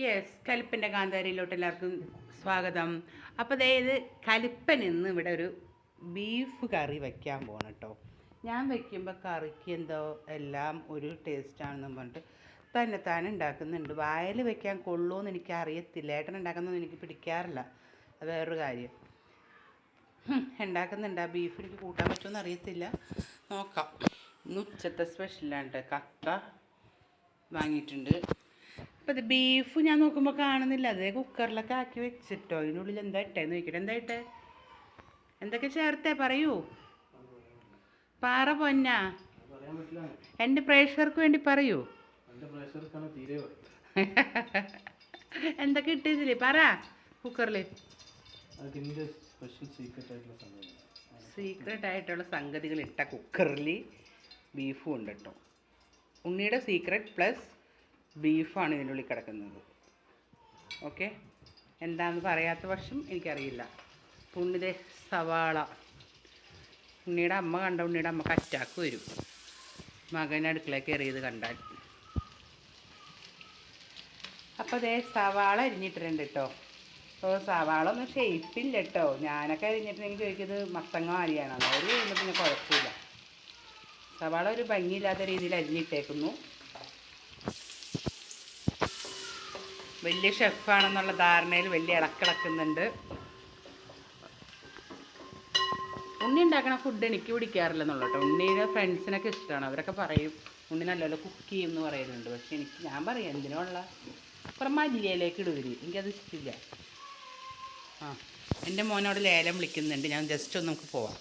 Yes, കലിപ്പൻ്റെ കാന്താരിയിലോട്ട് എല്ലാവർക്കും സ്വാഗതം. അപ്പോൾ അതായത് കലിപ്പൻ ഇന്ന് ഇവിടെ ഒരു ബീഫ് കറി വയ്ക്കാൻ പോകണം കേട്ടോ. ഞാൻ വയ്ക്കുമ്പോൾ കറിക്ക് എന്തോ എല്ലാം ഒരു ടേസ്റ്റാണെന്നും പറഞ്ഞിട്ട് തന്നെ ഉണ്ടാക്കുന്നുണ്ട്. വായിൽ വയ്ക്കാൻ കൊള്ളുമെന്ന് എനിക്ക് അറിയത്തില്ല, ഏട്ടൻ ഉണ്ടാക്കുന്നതൊന്നും എനിക്ക് പിടിക്കാറില്ല, അത് വേറൊരു കാര്യം. ഉണ്ടാക്കുന്നുണ്ട്. ആ ബീഫ് എനിക്ക് കൂട്ടാൻ പറ്റുമെന്ന് അറിയത്തില്ല, നോക്കാം. ഇന്ന് ഉച്ചത്തെ സ്പെഷ്യലാണ്. കക്ക വാങ്ങിയിട്ടുണ്ട്. അപ്പോൾ ഇത് ബീഫ് ഞാൻ നോക്കുമ്പോൾ കാണുന്നില്ല, അതേ കുക്കറിലൊക്കെ ആക്കി വെച്ചിട്ടോ. ഇതിനുള്ളിൽ എന്താ ഇട്ടേന്ന് നോക്കിയിട്ട്. എന്താ ഇട്ടേ? എന്തൊക്കെ ചേർത്തേ പറയൂ. പാറ പൊന്നാ, എൻ്റെ പ്രേക്ഷകർക്ക് വേണ്ടി പറയൂ. എന്തൊക്കെ ഇട്ടില്ലേ പറ. കുക്കറിൽ സീക്രട്ട് ആയിട്ടുള്ള സംഗതികൾ ഇട്ട കുക്കറിൽ ബീഫും ഉണ്ട് കേട്ടോ. ഉണ്ണിയുടെ സീക്രട്ട് പ്ലസ് ബീഫാണ് ഇതിൻ്റെ ഉള്ളിൽ കിടക്കുന്നത്. ഓക്കെ, എന്താണെന്ന് പറയാത്ത പക്ഷം എനിക്കറിയില്ല. ഉണ്ണിയുടെ സവാള, ഉണ്ണിയുടെ അമ്മ കണ്ട ഉണ്ണിയുടെ അമ്മക്ക് അറ്റാക്ക് വരും മകൻ അടുക്കളയിൽ കയറിയത് കണ്ടാൽ. അപ്പോൾ അതേ സവാള അരിഞ്ഞിട്ടിട്ടുണ്ട് കേട്ടോ. അപ്പോൾ സവാള ഒന്നും ഷേപ്പില്ല കേട്ടോ. ഞാനൊക്കെ അരിഞ്ഞിട്ടുണ്ടെങ്കിൽ ചോദിക്കുന്നത് മത്തങ്ങ അരിയാണോ, അവർ ചെയ്യുമ്പോൾ പിന്നെ കുഴപ്പമില്ല. സവാള ഒരു ഭംഗിയില്ലാത്ത രീതിയിൽ അരിഞ്ഞിട്ടേക്കുന്നു. വലിയ ഷെഫാണെന്നുള്ള ധാരണയിൽ വലിയ ഇളക്കിളക്കുന്നുണ്ട്. ഉണ്ണി ഉണ്ടാക്കണ ഫുഡ് എനിക്ക് പിടിക്കാറില്ലെന്നുള്ള കേട്ടോ. ഉണ്ണിയുടെ ഫ്രണ്ട്സിനൊക്കെ ഇഷ്ടമാണ്, അവരൊക്കെ പറയും ഉണ്ണി നല്ലപോലെ കുക്ക് ചെയ്യും എന്ന് പറയുന്നുണ്ട്. പക്ഷെ ഞാൻ പറയും എന്തിനുള്ള കുറേ മല്ലിയിലേക്ക് ഇടുവര്, എനിക്കത് ഇഷ്ടമില്ല. എൻ്റെ മോനോട് ലേലം വിളിക്കുന്നുണ്ട്, ഞാൻ ജസ്റ്റ് ഒന്ന് നമുക്ക് പോവാം.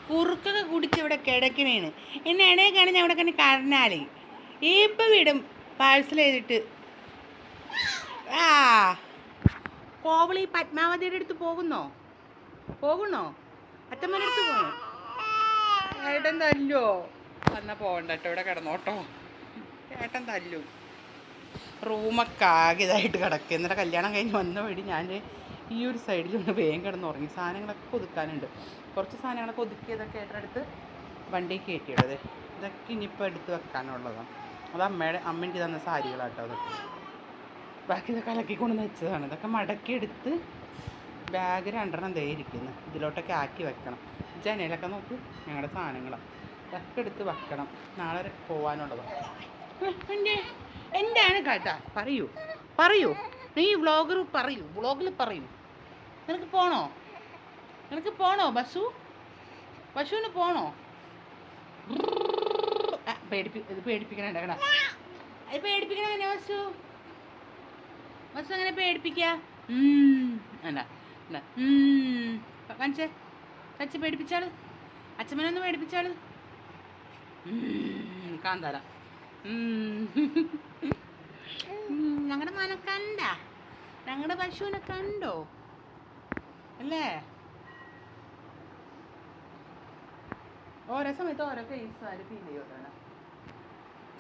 കുറുക്കൊക്കെ കുടിച്ച് ഇവിടെ കിടക്കണേണ്. എന്നെ ഇടയിൽ കാണി ഞാൻ ഇവിടെ കണ്ട് കടഞ്ഞാൽ ഇപ്പം വിടും പാഴ്സൽ ചെയ്തിട്ട്. കോവളി പത്മാവതിയുടെ അടുത്ത് പോകുന്നോ? അച്ഛമ്മൻ്റെ അടുത്ത് പോകുന്നു. ഏട്ടൻ തല്ലോ എന്നാൽ പോകണ്ട കേട്ടോ, ഇവിടെ കിടന്നോട്ടോ. ഏട്ടൻ തല്ലും. റൂമൊക്കെ ആകെ ഇതായിട്ട് കിടക്കുക. എന്നിട്ട് കല്യാണം കഴിഞ്ഞ് വന്ന വഴി ഞാൻ ഈ ഒരു സൈഡിൽ ഒന്ന് വേഗം കിടന്നുറങ്ങി. സാധനങ്ങളൊക്കെ ഒതുക്കാനുണ്ട്. കുറച്ച് സാധനങ്ങളൊക്കെ ഒതുക്കിയതൊക്കെ ഏട്ടനടുത്ത് വണ്ടിയിൽ കയറ്റിയിടത്. ഇതൊക്കെ ഇനിയിപ്പോൾ എടുത്ത് വെക്കാനുള്ളതാണ്. അത് അമ്മ എനിക്ക് തന്ന സാരികളാട്ടോ. അതൊക്കെ ബാക്കി ഇതൊക്കെ അലക്കിക്കൊണ്ട് വെച്ചതാണ്. ഇതൊക്കെ മടക്കിയെടുത്ത് ബാഗ് 2 ദേ ഇരിക്കുന്നു, ഇതിലോട്ടൊക്കെ ആക്കി വെക്കണം. ജനലൊക്കെ നോക്ക്, ഞങ്ങളുടെ സാധനങ്ങളാണ്. ഇതൊക്കെ എടുത്ത് വെക്കണം, നാളെ പോകാനുള്ളതാണ്. എന്താണ് കേട്ടാ? പറയൂ നീ വ്ളോഗിൽ പറയൂ. നിനക്ക് പോണോ ബസ്സുവിന് പോണോ? പേടിപ്പിക്കണ അത് പേടിപ്പിക്കണ ബസ് അങ്ങനെ പേടിപ്പിക്കുക. കാണിച്ചേ പേടിപ്പിച്ചാള്, അച്ഛമ്മനൊന്ന് പേടിപ്പിച്ചാള്. കാന്താര ഞങ്ങളുടെ മോനെ കണ്ട, ഞങ്ങളുടെ പശുവിനെ കണ്ടോ അല്ലേ? ഓരോ സമയത്ത് ഓരോ ഫേസ് ആര് ഫീൽ ചെയ്യോട്ടാണ്.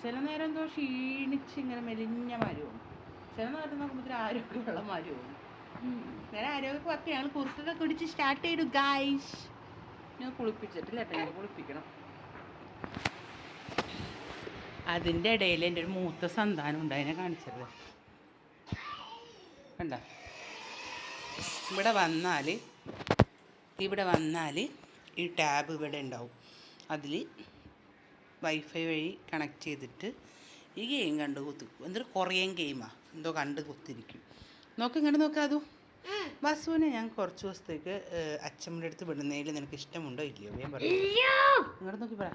ചില നേരം എന്തോ ക്ഷീണിച്ച് ഇങ്ങനെ മെലിഞ്ഞ മാരുവും, ചില നേരം നോക്കുമ്പോൾ ആരോഗ്യമുള്ള മാരുവും. ഞാൻ ആരോഗ്യമൊക്കെ പറ്റി ഞങ്ങൾ കുറുക്കൊക്കെ കുടിച്ച് സ്റ്റാർട്ട് ചെയ്തു ഗായ്സ്. ഞാൻ കുളിപ്പിച്ചിട്ടില്ല കേട്ടോ, ഞാൻ കുളിപ്പിക്കണം. അതിൻ്റെ ഇടയിൽ എൻ്റെ ഒരു മൂത്ത സന്താനം ഉണ്ട്, അതിനെ കാണിച്ചത് കണ്ട. ഇവിടെ വന്നാൽ ഈ ടാബ് ഇവിടെ ഉണ്ടാവും. അതിൽ വൈഫൈ വഴി കണക്ട് ചെയ്തിട്ട് ഈ ഗെയിം കണ്ട് കുത്തിക്കും. എന്തൊരു കൊറിയൻ ഗെയിമാണ്, എന്തോ കണ്ട് കുത്തിരിക്കും. ഇങ്ങോട്ട് നോക്കാം. അതും ബസ്സുവിനെ ഞാൻ കുറച്ച് ദിവസത്തേക്ക് അച്ഛമ്മയുടെ അടുത്ത് വിടുന്നതിൽ നിനക്ക് ഇഷ്ടമുണ്ടോ ഇല്ലയോ? ഞാൻ പറയാം. ഇങ്ങോട്ട് നോക്കി പറ.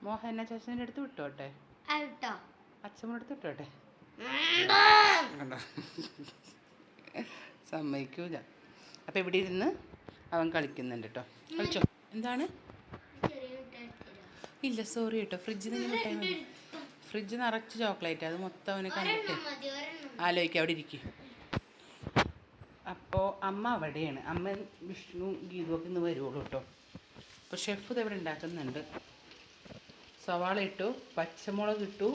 മോഹന ചേച്ചൻ്റെ അടുത്ത് വിട്ടോട്ടെ, അച്ഛമ്മയുടെ അടുത്ത് വിട്ടോട്ടെ. സമ്മതിക്കൂല. അപ്പം ഇവിടെ ഇരുന്ന് അവൻ കളിക്കുന്നുണ്ട് കേട്ടോ. കളിച്ചോ. എന്താണ്? ഇല്ല സോറി കേട്ടോ, ഫ്രിഡ്ജിൽ നിന്ന് വിട്ടാൽ മതി. ഫ്രിഡ്ജ് നിറച്ച് ചോക്ലേറ്റ്, അത് മൊത്തം അവനെ കണ്ടിട്ട് ആലോചിക്കുക. അവിടെ ഇരിക്കും. അപ്പോൾ അമ്മ അവിടെയാണ്. അമ്മ വിഷ്ണു ഗീതുവൊക്കെ ഇന്ന് വരുള്ളൂ കേട്ടോ. അപ്പോൾ ഷെഫ് ഇത് ഇവിടെ ഉണ്ടാക്കുന്നുണ്ട്. സവാള ഇട്ടു, പച്ചമുളക് ഇട്ടു,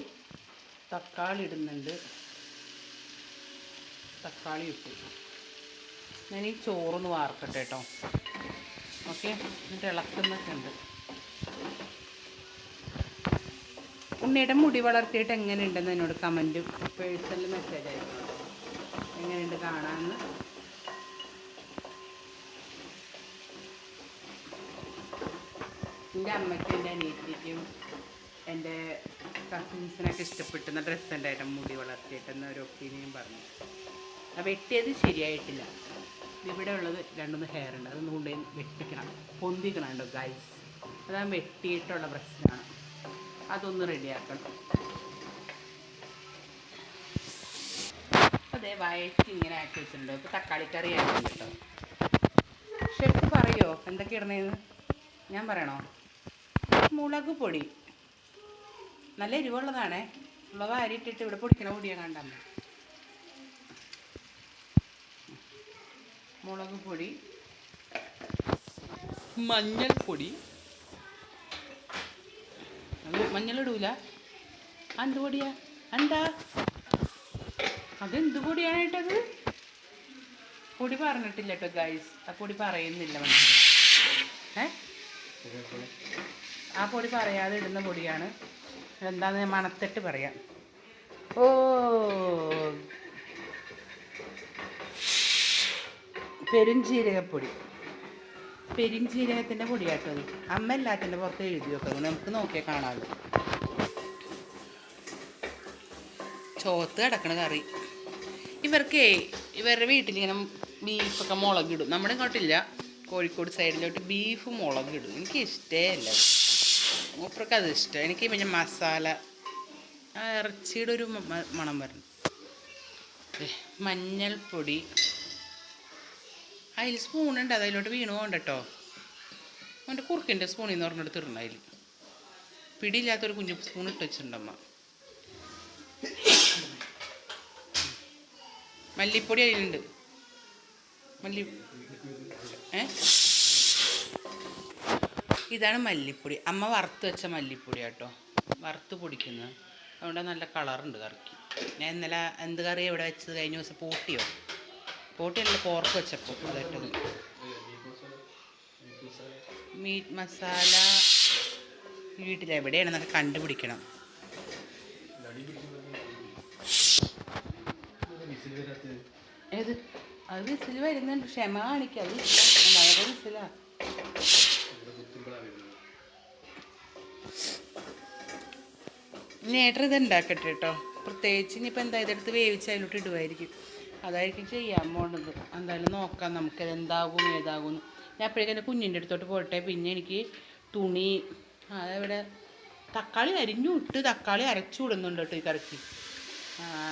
തക്കാളി ഇടുന്നുണ്ട്. തക്കാളി ഇട്ടു. ഞാൻ ഈ ചോറൊന്ന് വാർക്കട്ടെ കേട്ടോ. ഓക്കെ, എന്നിട്ട് ഇളക്കുന്നൊക്കെ ഉണ്ട്. ഉണ്ണിയുടെ മുടി വളർത്തിയിട്ട് എങ്ങനെയുണ്ടെന്ന് എന്നോട് കമൻറ്റ് പേഴ്സണൽ മെസ്സേജ് ആയിരുന്നു. എങ്ങനെയുണ്ട് കാണാമെന്ന്. എൻ്റെ അമ്മയ്ക്കും എൻ്റെ അനിയത്തിക്കും എൻ്റെ കസിൻസിനൊക്കെ ഇഷ്ടപ്പെട്ടുന്ന ഡ്രസ്സ് ഉണ്ടായിട്ട് മുടി വളർത്തിയിട്ടെന്ന ഒരു ഒപ്പീനിയൻ പറഞ്ഞു. വെട്ടിയത് ശരിയായിട്ടില്ല. ഇവിടെ ഉള്ളത് 2-3 ഹെയർ ഉണ്ട്, അതൊന്നും കൊണ്ടുപോയി വെട്ടിക്കണം, പൊന്തിക്കണം കേട്ടോ ഗൈസ്. അതാ വെട്ടിയിട്ടുള്ള പ്രശ്നമാണ്, അതൊന്ന് റെഡിയാക്കണം. അതെ വയറ്റി ഇങ്ങനെ ആക്കി വെച്ചിട്ടുണ്ട്. ഇപ്പോൾ തക്കാളിക്കറി ആയിട്ടുണ്ട് കേട്ടോ. ഷെഫ് പറയോ എന്തൊക്കെ ഇടണേന്ന്? ഞാൻ പറയണോ? മുളക് പൊടി നല്ല എരിവുള്ളതാണേ, ഉള്ളത് അരിയിട്ടിട്ട് ഇവിടെ പൊടിക്കണ പൊടിയാണ് കണ്ടമ്മ. മുളക് പൊടി, മഞ്ഞൾപ്പൊടി. മഞ്ഞളിടൂല? എന്ത് പൊടിയാ? എന്താ അതെന്ത് പൊടിയാണേട്ടത്? പൊടി പറഞ്ഞിട്ടില്ല കേട്ടോ ഗൈസ്, ആ പൊടി പറയുന്നില്ല മനസ്സിൽ. ആ പൊടി പറയാതെ ഇടുന്ന പൊടിയാണ്. എന്താന്ന് ഞാൻ മണത്തിട്ട് പറയാം. ഓ പെരുംജീരകപ്പൊടി, പെരുംജീരകത്തിൻ്റെ പൊടിയാട്ടത്. അമ്മ എല്ലാത്തിൻ്റെ പുറത്ത് എഴുതി വെക്കുന്നത് നമുക്ക് നോക്കിയാൽ കാണാമല്ലോ. ചോത്ത് കിടക്കണ കറി. ഇവരുടെ വീട്ടിലിങ്ങനെ ബീഫൊക്കെ മുളകിടും. നമ്മുടെ ഇങ്ങോട്ടില്ല, കോഴിക്കോട് സൈഡിലോട്ട് ബീഫ് മുളകിടും. എനിക്ക് ഇഷ്ടമല്ല, മൂപ്പർക്ക് അത് ഇഷ്ടം. എനിക്ക് പിന്നെ മസാല ഇറച്ചിയുടെ ഒരു മണം വരണം. മഞ്ഞൾപ്പൊടി, അതിൽ സ്പൂണുണ്ട്, അതിലോട്ട് വീണു പോകണ്ട കേട്ടോ. അവൻ്റെ കുറുക്കിൻ്റെ സ്പൂണിൽ നിന്ന് പറഞ്ഞെടുത്ത് ഇടണം. അതിൽ പിടിയില്ലാത്തൊരു കുഞ്ഞു സ്പൂൺ ഇട്ട് വെച്ചിട്ടുണ്ടമ്മ. മല്ലിപ്പൊടി അതിലുണ്ട്. ഇതാണ് മല്ലിപ്പൊടി. അമ്മ വറുത്ത് വെച്ച മല്ലിപ്പൊടി കേട്ടോ, വറുത്ത് പൊടിക്കുന്നത്. അതുകൊണ്ട് നല്ല കളറുണ്ട് കറിക്ക്. ഞാൻ ഇന്നലെ എന്ത് കറി എവിടെ വെച്ചത്? കഴിഞ്ഞ ദിവസം പോട്ടിയല്ല, പോർക്ക് വെച്ചപ്പോൾ ഇതായിട്ടത്. മീറ്റ് മസാല വീട്ടിലെവിടെയാണെന്നൊക്കെ കണ്ടുപിടിക്കണം. ഏത്? അത് വിസിൽ വരുന്നുണ്ട്, ക്ഷമ കാണിക്കുക. അത് വളരെ വിസിലാ. നേട്ടർ ഇത് ഉണ്ടാക്കട്ടെ കേട്ടോ. പ്രത്യേകിച്ച് ഇനിയിപ്പോൾ എന്താ ഇതെടുത്ത് വേവിച്ച് അതിലോട്ട് ഇടുമായിരിക്കും. അതായിരിക്കും ചെയ്യാൻ പോണത്. എന്തായാലും നോക്കാം നമുക്ക് എന്താകും ഏതാകും. ഞാൻ അപ്പോഴേക്കും എൻ്റെ കുഞ്ഞിൻ്റെ അടുത്തോട്ട് പോട്ടെ. പിന്നെ എനിക്ക് തുണി അതെവിടെ തക്കാളി അരിഞ്ഞു ഇട്ട് തക്കാളി അരച്ചു വിടുന്നുണ്ട് കേട്ടോ ഈ കറിക്ക്.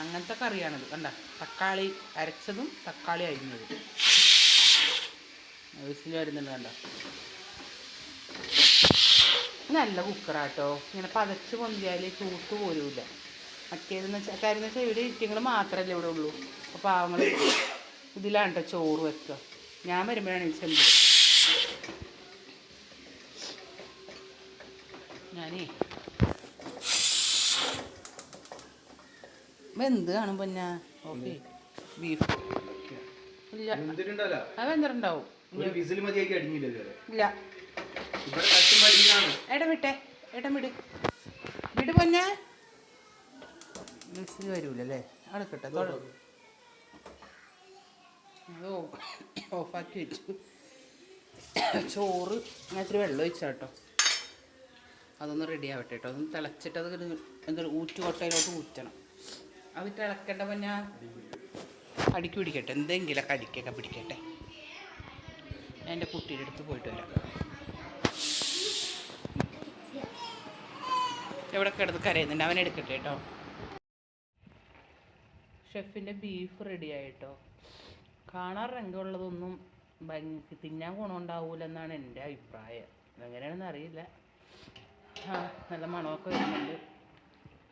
അങ്ങനത്തെ കറിയാണത്. കണ്ട, തക്കാളി അരച്ചതും തക്കാളി അരിഞ്ഞതും വിസിൽ വരുന്നുണ്ട്. കണ്ടോ, നല്ല കുക്കറാട്ടോ. ഇങ്ങനെ പതച്ച് പൊന്തിയാൽ ചൂട്ട് പോരുമില്ല. മറ്റേതെന്ന് വെച്ചാൽ കാര്യം എന്ന് വെച്ചാൽ ഇവിടെ ഇരിക്കങ്ങൾ മാത്രമല്ലേ ഇവിടെ ഉള്ളൂ. അപ്പോൾ പാവങ്ങൾ ഇതിലാണ് കേട്ടോ ചോറ് വെക്കുക. ഞാൻ വരുമ്പോഴാണ് ഈ ചെമ്പ്. ഞാനേ വെന്ത് കാണുമ്പോൾ ഞാൻ ഓക്കെ ബീഫ് ഇല്ല, അത് വെന്തിട്ടുണ്ടാവും. ഇല്ല, ഇടം വിട് പൊന്നെ. വിസിൽ വരൂലല്ലേ? അടക്കട്ടെ, അത് ഓഫാക്കി വെച്ചു. ചോറ് ഞാൻ ഇച്ചിരി വെള്ളം ഒഴിച്ചാൽ കേട്ടോ, അതൊന്ന് റെഡി ആവട്ടെ കേട്ടോ. അതൊന്ന് തിളച്ചിട്ട് അത് എന്തൊരു ഊറ്റുകൊട്ടയിലോട്ട് ഊറ്റണം. അത് തിളക്കേണ്ട പിന്നെ അടിക്ക് പിടിക്കട്ടെ, എന്തെങ്കിലുമൊക്കെ അടിക്കൊക്കെ പിടിക്കട്ടെ. ഞാൻ എൻ്റെ കുട്ടിയുടെ അടുത്ത് പോയിട്ട് വരാം. എവിടെ കിടന്ന് കരയുന്നുണ്ട്, അവൻ എടുക്കട്ടെ കേട്ടോ. ഷെഫിൻ്റെ ബീഫ് റെഡി ആയിട്ടോ. കാണാൻ രംഗമുള്ളതൊന്നും തിന്നാൻ ഗുണമുണ്ടാവൂലെന്നാണ് എൻ്റെ അഭിപ്രായം. എങ്ങനെയാണെന്ന് അറിയില്ല. നല്ല മണമൊക്കെ വരുന്നുണ്ട്.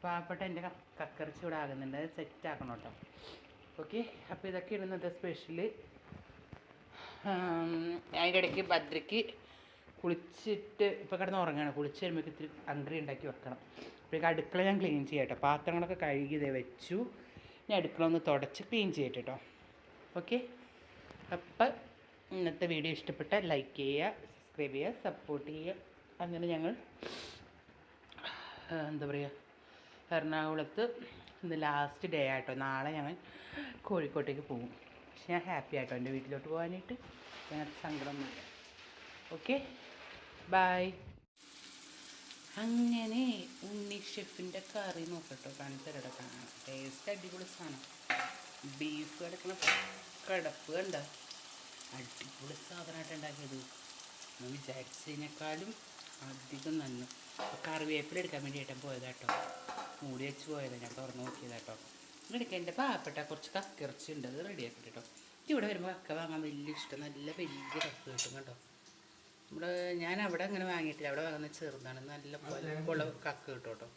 പാവപ്പെട്ട എൻ്റെ കക്കറിച്ച് ഇവിടെ ആകുന്നുണ്ട്, അത് സെറ്റ് ആക്കണം കേട്ടോ. ഓക്കെ, അപ്പോൾ ഇതൊക്കെ ഇടുന്നത് സ്പെഷ്യല്. അതിൻ്റെ ഇടയ്ക്ക് ഭദ്രയ്ക്ക് കുളിച്ചിട്ട് ഇപ്പോൾ കിടന്ന് ഉറങ്ങുകയാണ്. കുളിച്ച് വരുമ്പോൾ ഇത്തിരി അങ്കറി ഉണ്ടാക്കി വെക്കണം. അപ്പോഴേക്കും അടുക്കള ഞാൻ ക്ലീൻ ചെയ്യാം കേട്ടോ. പാത്രങ്ങളൊക്കെ കഴുകി ഇതേ വെച്ചു. ഞാൻ അടുക്കള ഒന്ന് തുടച്ച് ക്ലീൻ ചെയ്യട്ടെ കേട്ടോ. ഓക്കെ, അപ്പം ഇന്നത്തെ വീഡിയോ ഇഷ്ടപ്പെട്ടാൽ ലൈക്ക് ചെയ്യുക, സബ്സ്ക്രൈബ് ചെയ്യുക, സപ്പോർട്ട് ചെയ്യുക. അങ്ങനെ ഞങ്ങൾ എന്താ പറയുക എറണാകുളത്ത് ഇന്ന് ലാസ്റ്റ് ഡേ ആട്ടോ. നാളെ ഞാൻ കോഴിക്കോട്ടേക്ക് പോകും. പക്ഷെ ഞാൻ ഹാപ്പി ആട്ടോ എൻ്റെ വീട്ടിലോട്ട് പോകാനായിട്ട്. അങ്ങനത്തെ സങ്കടമൊന്നുമില്ല. Okay, by. അങ്ങനെ ഉണ്ണി ഷെഫിൻ്റെ കറി നോക്കട്ടോ, കാണിച്ചരട കാണാം. ടേസ്റ്റ് അടിപൊളി സാധനം. ബീഫ് കിടക്കുന്ന കിടപ്പ് കണ്ട അടിപൊളി സാധനമായിട്ട് ഉണ്ടാക്കിയത്. ഞാൻ വിചാരിച്ചതിനേക്കാളും അധികം നന്നു. കറിവേപ്പില എടുക്കാൻ വേണ്ടി ഏട്ടൻ പോയതാട്ടോ. മൂടി വെച്ച് പോയത്, ഞാൻ തുറന്ന് നോക്കിയതാട്ടോ. എടുക്കാൻ എൻ്റെ പാവപ്പെട്ട കുറച്ച് കക്കിറച്ചി ഉണ്ട്, അത് റെഡിയാക്കി കേട്ടോ. ഇവിടെ വരുമ്പോൾ കക്ക വാങ്ങാൻ വലിയ ഇഷ്ടം. നല്ല വലിയ കക്ക് കിട്ടും കേട്ടോ. ഞാൻ അവിടെ അങ്ങനെ വാങ്ങിയിട്ടില്ല, അവിടെ വാങ്ങുന്ന ചെറുതാണ്. നല്ല പൊള കക്ക് കിട്ടും കേട്ടോ.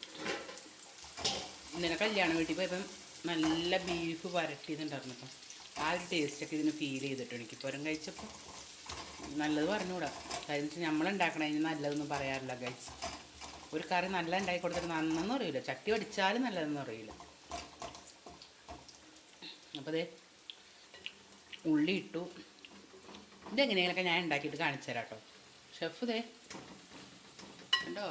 ഇന്നലെ കല്യാണ വീട്ടിൽ പോയപ്പം നല്ല ബീഫ് വരട്ടിയതുണ്ടായിരുന്നു കേട്ടോ. ആ ഒരു ടേസ്റ്റൊക്കെ ഇതിന് ഫീൽ ചെയ്തിട്ടോ എനിക്ക്. പുരം കഴിച്ചപ്പോൾ നല്ലത് പറഞ്ഞുകൂടാ. കാര്യം വെച്ചാൽ നമ്മളുണ്ടാക്കണതിന് നല്ലതൊന്നും പറയാറില്ല ഗൈസ്. ഒരു കറി നല്ല ഉണ്ടാക്കി കൊടുത്തിട്ട് നന്നെന്ന് അറിയില്ല, ചട്ടി അടിച്ചാലും നല്ലതെന്ന് അറിയില്ല. അപ്പോൾ അതേ ഉള്ളി ഇട്ടു. ഇതെങ്ങനെയൊക്കെ ഞാൻ ഉണ്ടാക്കിയിട്ട് കാണിച്ചു തരാം കേട്ടോ. ഷെഫ് ദേ ഉണ്ടോ,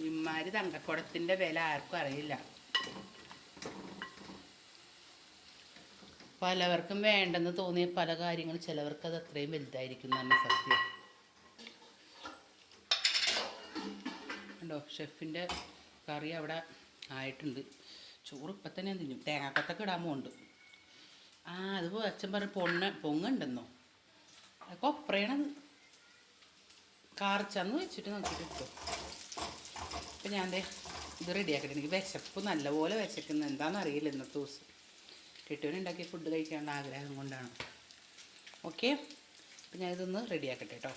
ഇമ്മാരി തങ്കക്കുടത്തിൻ്റെ വില ആർക്കും അറിയില്ല. പലവർക്കും വേണ്ടെന്ന് തോന്നിയ പല കാര്യങ്ങളും ചിലവർക്ക് അത് അത്രയും വലുതായിരിക്കും എന്നാണ് സത്യം. ഉണ്ടോ, ഷെഫിൻ്റെ കറി അവിടെ ആയിട്ടുണ്ട്. ചോറ് ഇപ്പം തന്നെ തിന്നും. തേങ്ങാക്കൊത്തൊക്കെ ഇടാൻ പോകുന്നുണ്ട്. അതുപോലെ അച്ഛൻ പറഞ്ഞ് പൊങ്ങുണ്ടെന്നോ, കൊപ്രയണത് കാർച്ചന്ന് വെച്ചിട്ട് നോക്കിയിട്ട് ഇട്ടു. അപ്പം ഞാൻ ഇത് റെഡിയാക്കട്ടെ. എനിക്ക് വിശപ്പ് നല്ലപോലെ വിശക്കുന്നത് എന്താണെന്നറിയില്ല. ഇന്നത്തെ ദിവസം കെട്ടുവനുണ്ടാക്കിയ ഫുഡ് കഴിക്കാനുള്ള ആഗ്രഹം കൊണ്ടാണ്. ഓക്കെ, അപ്പം ഞാൻ ഇതൊന്ന് റെഡിയാക്കട്ടെ കേട്ടോ.